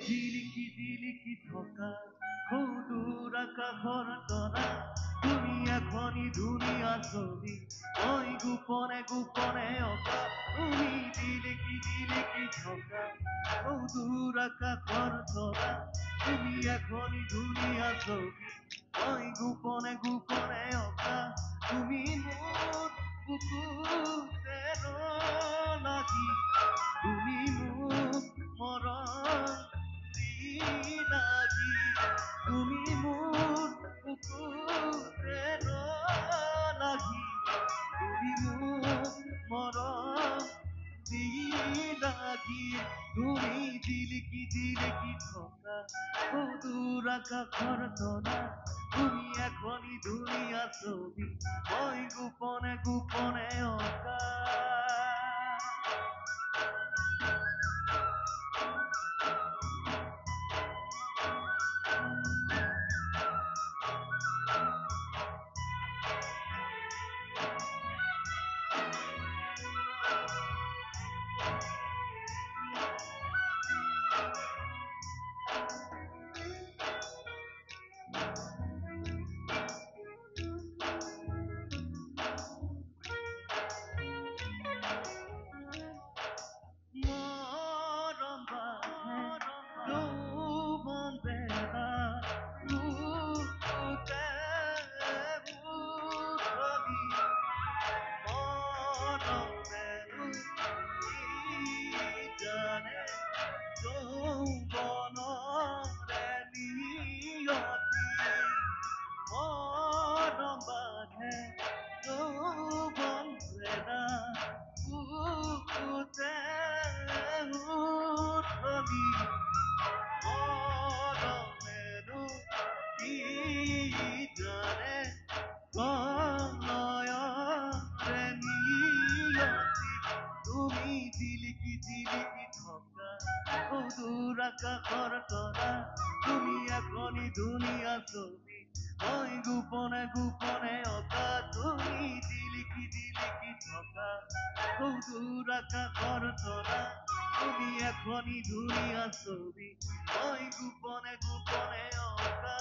ঝিলিকি ঝিলিকি থকা কৌদূৰ আকাশৰ তৰা তুমি এখনি ধুনীয়া ছবি মই গোপনে গোপনে অঁকা তুমি ঝিলিকি ঝিলিকি থকা কৌদূর আকাশৰ তৰা তুমি এখনি ধুনীয়া ছবি মই গোপনে গোপনে অঁকা তুমি মোৰ বুকুতে লাগি তুমি মোক মৰম দি লাগি তুমি মোৰ বুকুতে লাগি তুমি মোক মৰম দি লাগি তুমি জিলিকি জিলিকি থকা সুদূৰ আকাশৰ তৰা তুমি এখনি ধুনীয়া ছবি মই গোপনে গোপনে অঁকা তুমি জিলিকি জিলিকি থকা সুদূৰ আকাশৰ তৰা তুমি এখনি ধুনীয়া ছবি মই গোপনে গোপনে অঁকা তুমি জিলিকি জিলিকি থকা সুদূৰ আকাশৰ তৰা তুমি এখনি ধুনীয়া ছবি মই গোপনে গোপনে অঁকা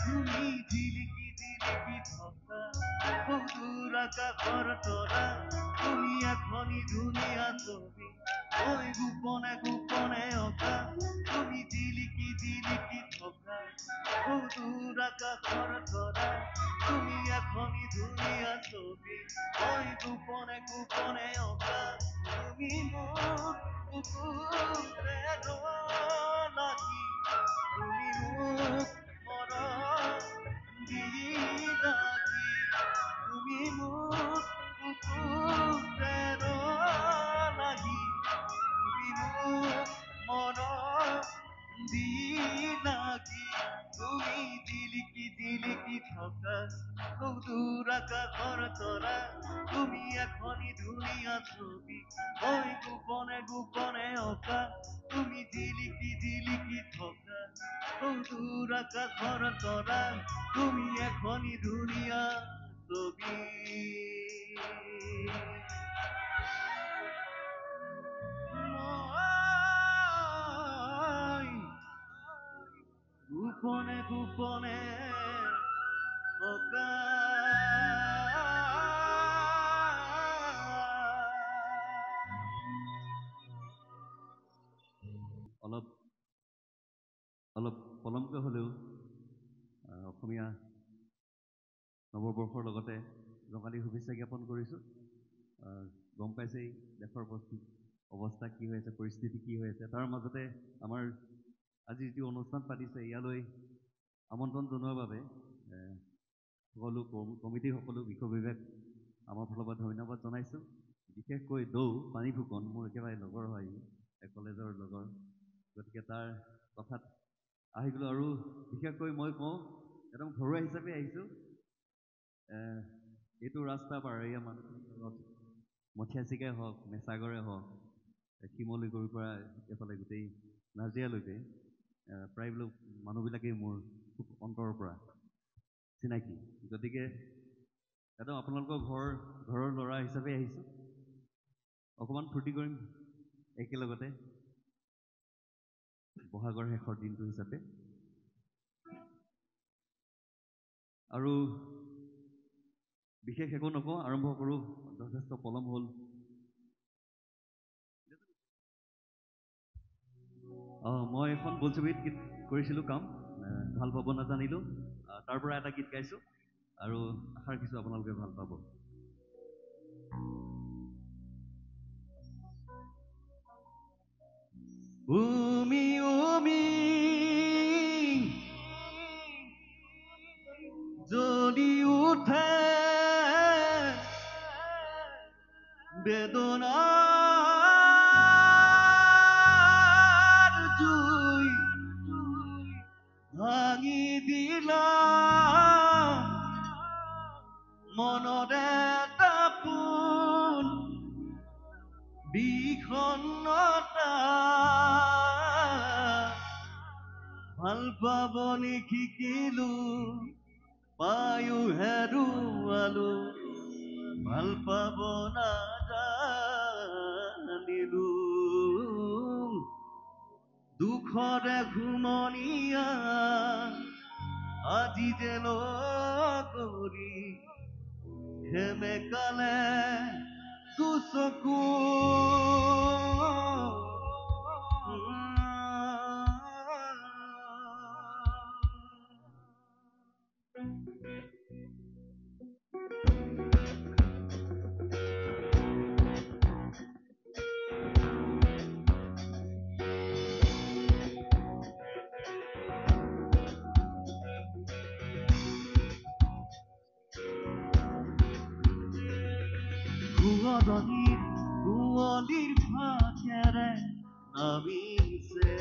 তুমি জিলিকি জিলিকি থকা সুদূৰ আকাশৰ তৰা তুমি এখনি ধুনীয়া ছবি মই গোপনে গোপনে অঁকা তুমি জিলিকি জিলিকি থকা সুদূৰ আকাশৰ তৰা তুমি এখনি ধুনীয়া ছবি মই গোপনে গোপনে অঁকা তুমি মোৰ বুকুতে লাগি তুমি মোক মৰম দি লাগি তুমি মোক বুকুতে লাগি তুমি মোক মৰম দি লাগি তুমি জিলিকি জিলিকি থকা সুদূৰ আকাশৰ তৰা তুমি এখনি ধুনীয়া ছবি মই গোপনে গোপনে অঁকা তুমি জিলিকি জিলিকি থকা সুদূৰ আকাশৰ তৰা তুমি এখনি ধুনীয়া ছবি গোপনে থকা অলপ অলপ পলমকৈ হ'লেও অসমীয়া নৱবৰ্ষৰ লগতে ৰঙালী শুভেচ্ছা জ্ঞাপন কৰিছোঁ। গম পাইছেই দেশৰ অৱস্থা কি হৈ আছে, পৰিস্থিতি কি হৈ আছে। তাৰ মাজতে আমাৰ আজি যিটো অনুষ্ঠান পাতিছে ইয়ালৈ আমন্ত্ৰণ জনোৱাৰ বাবে সকলো কমিটি, সকলো বিষয় বিভাগ আমাৰ ফালৰ পৰা ধন্যবাদ জনাইছোঁ। বিশেষকৈ পানী ফুকন মোৰ একেবাৰে লগৰ হয়, কলেজৰ লগৰ, গতিকে তাৰ কথাত আহি গ'লোঁ। আৰু বিশেষকৈ মই কওঁ একদম ঘৰুৱা হিচাপে আহিছোঁ। এইটো ৰাস্তা পাহাৰীয়া মানুহখিনিৰ লগত মথিয়াচিকাই হওক, মেচাগৰে হওক, শিমলুগুৰিৰ পৰা এইফালে গোটেই নাজিৰালৈকে প্ৰায়বিলাক মানুহবিলাকেই মোৰ খুব অন্তৰৰ পৰা চিনাকি। গতিকে একদম আপোনালোকৰ ঘৰৰ ল'ৰা হিচাপে আহিছোঁ। অকণমান ফূৰ্তি কৰিম একেলগতে বহাগৰ শেষৰ দিনটো হিচাপে। আৰু বিশেষ একো নকওঁ, আৰম্ভ কৰোঁ। যথেষ্ট পলম হ'ল। মই এখন বোলছবিত গীত কৰিছিলোঁ কাম, ভাল পাব নাজানিলোঁ। তাৰ পৰা এটা গীত গাইছোঁ আৰু আশা ৰাখিছোঁ আপোনালোকে ভাল পাব। উমি উমি জ্বলি উঠে বেদনাৰ জুই, ভাঙি দিলা মনৰে তাপোন বিষণ্ণতা। ভাল পাব নিশিকিলো, পায়ো হেৰুৱালো, ভাল পাব নাজানিলো। দুখৰে ঘুমনীয়া আজি যেন কৰি সেমেকালে দুচকু। কুঁৱলীৰ ফাকেৰে নামিছে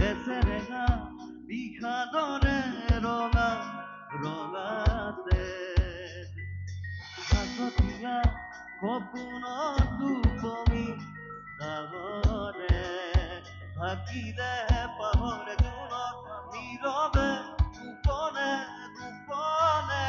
এচেৰেঙা বিষাদৰে ৰঙা ৰঙাতে। হাততীয়া সপোনৰ টোপনি ডাঙৰে থাকিলে পাহৰে কোনত নীৰৱে গোপনে গোপনে।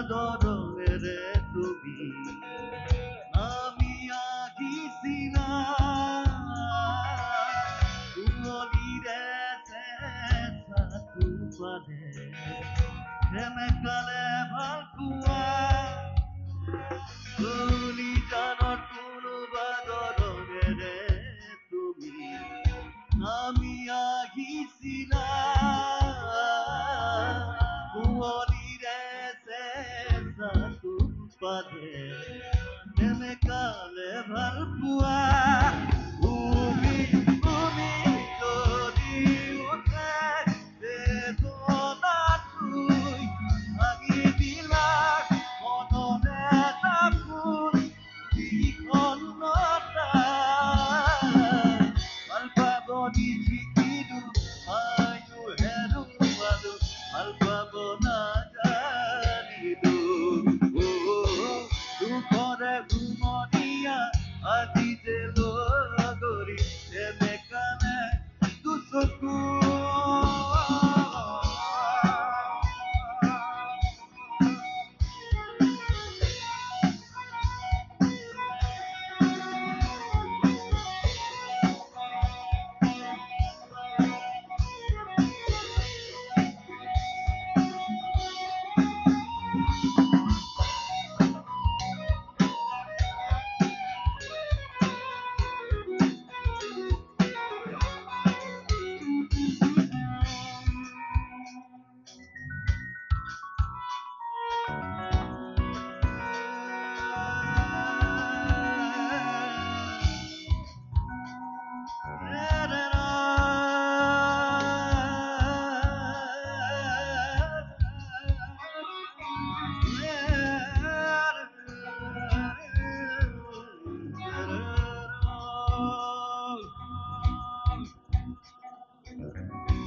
দৰমেৰে তুমি আমি আগিছিলা কুঁৱলীৰে চেঁচাটো বান্ধে সেমেকালে ভাল পোৱা কলিজানৰ কোনোবা দৰমেৰে তুমি আমি আহিছিলা কুঁৱলীৰে চেঁচাটো বান্ধে সেমেকালে ভাল পোৱা তুমি তুমি যদি উঠে বেদনাটোই ভাঙি দিলা মনতে এটা ফুল বিষণ্ণতা ভাল পাব নিশিকিলো আয়ো হেৰুৱালো ভাল পাব নাজানিলো দুখৰে ঘুমনীয়া আজি যে লগৰী সেমেকানে দুচকু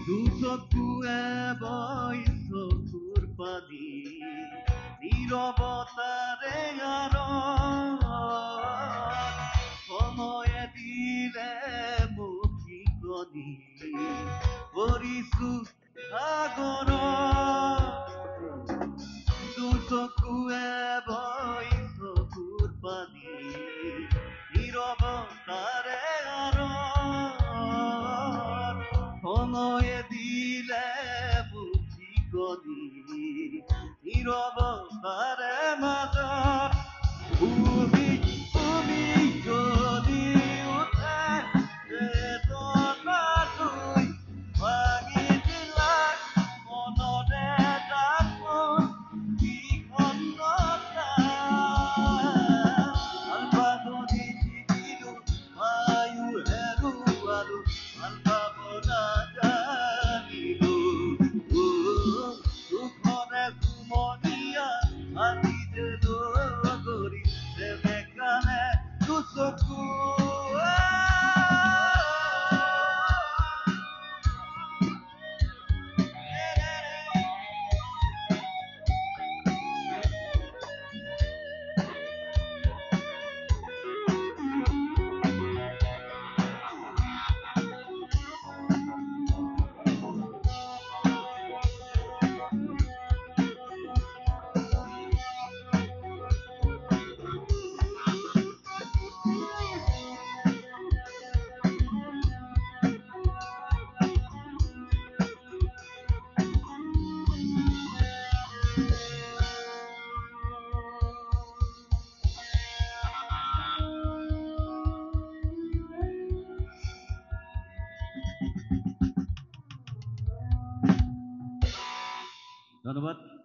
দুচকুৱে বৈ চকুৰ পানী নীৰৱতাৰে সময়ে দিলে মোক শিকনি কৰিছো সাগৰ দুচকুৱে বৈ চকুৰ পানী নীৰৱতাৰে সময়ে দিলে মোক শিকনি নীৰৱতাৰে মাজত তুমি তুমি যদি উঠে বেদনাটোই ভাঙি দিলা মনতে এটা ফুল বিষণ্ণতা ভাল পাব নিশিকিলো আয়ো হেৰুৱালো ভাল পাব নাজানিলো দুখৰে ঘুমনীয়া আজি যে লগৰী সেমেকানে দুচকু ধন্যবাদ।